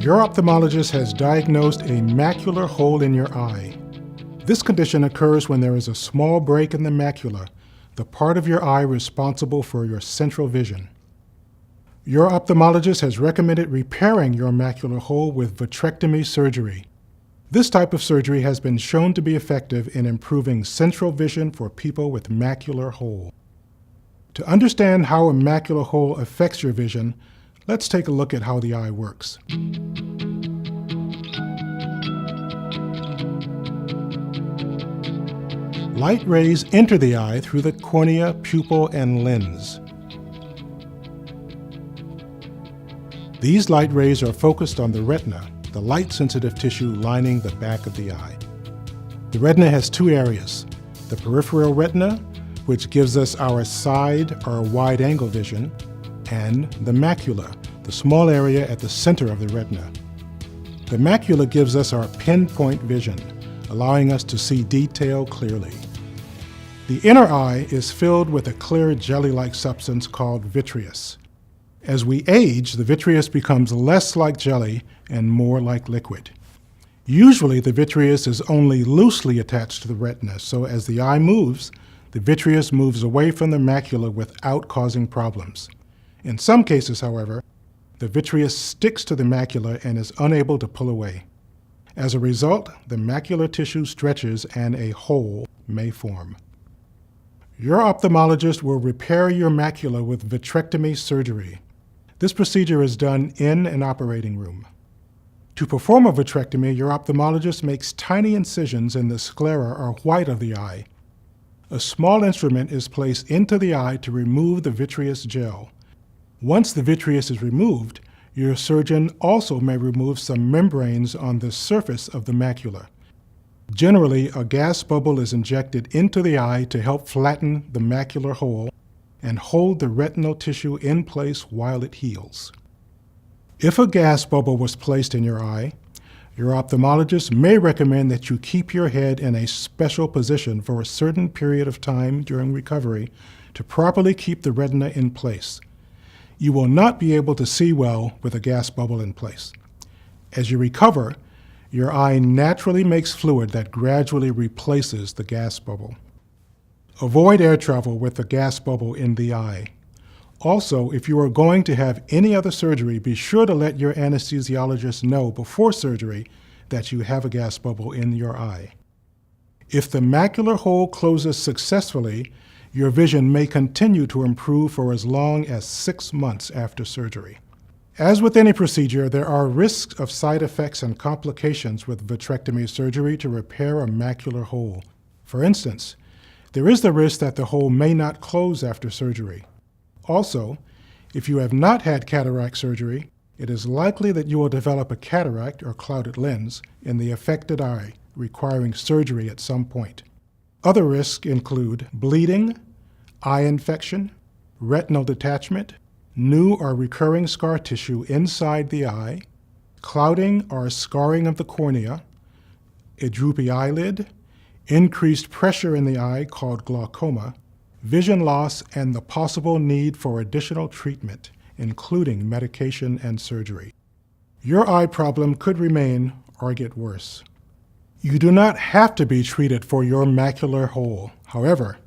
Your ophthalmologist has diagnosed a macular hole in your eye. This condition occurs when there is a small break in the macula, the part of your eye responsible for your central vision. Your ophthalmologist has recommended repairing your macular hole with vitrectomy surgery. This type of surgery has been shown to be effective in improving central vision for people with macular hole. To understand how a macular hole affects your vision, let's take a look at how the eye works. Light rays enter the eye through the cornea, pupil, and lens. These light rays are focused on the retina, the light-sensitive tissue lining the back of the eye. The retina has two areas: the peripheral retina, which gives us our side or wide-angle vision, and the macula, the small area at the center of the retina. The macula gives us our pinpoint vision, allowing us to see detail clearly. The inner eye is filled with a clear jelly-like substance called vitreous. As we age, the vitreous becomes less like jelly and more like liquid. Usually, the vitreous is only loosely attached to the retina, so as the eye moves, the vitreous moves away from the macula without causing problems. In some cases, however, the vitreous sticks to the macula and is unable to pull away. As a result, the macular tissue stretches and a hole may form. Your ophthalmologist will repair your macula with vitrectomy surgery. This procedure is done in an operating room. To perform a vitrectomy, your ophthalmologist makes tiny incisions in the sclera or white of the eye. A small instrument is placed into the eye to remove the vitreous gel. Once the vitreous is removed, your surgeon also may remove some membranes on the surface of the macula. Generally, a gas bubble is injected into the eye to help flatten the macular hole and hold the retinal tissue in place while it heals. If a gas bubble was placed in your eye, your ophthalmologist may recommend that you keep your head in a special position for a certain period of time during recovery to properly keep the retina in place. You will not be able to see well with a gas bubble in place. As you recover, your eye naturally makes fluid that gradually replaces the gas bubble. Avoid air travel with the gas bubble in the eye. Also, if you are going to have any other surgery, be sure to let your anesthesiologist know before surgery that you have a gas bubble in your eye. If the macular hole closes successfully, your vision may continue to improve for as long as 6 months after surgery. As with any procedure, there are risks of side effects and complications with vitrectomy surgery to repair a macular hole. For instance, there is the risk that the hole may not close after surgery. Also, if you have not had cataract surgery, it is likely that you will develop a cataract or clouded lens in the affected eye, requiring surgery at some point. Other risks include bleeding, eye infection, retinal detachment, new or recurring scar tissue inside the eye, clouding or scarring of the cornea, a droopy eyelid, increased pressure in the eye called glaucoma, vision loss, and the possible need for additional treatment, including medication and surgery. Your eye problem could remain or get worse. You do not have to be treated for your macular hole. However,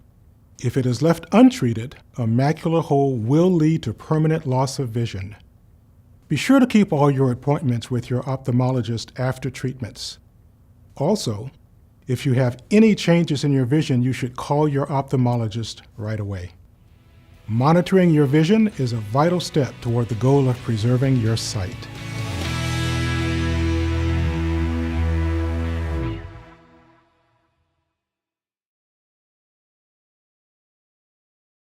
if it is left untreated, a macular hole will lead to permanent loss of vision. Be sure to keep all your appointments with your ophthalmologist after treatments. Also, if you have any changes in your vision, you should call your ophthalmologist right away. Monitoring your vision is a vital step toward the goal of preserving your sight.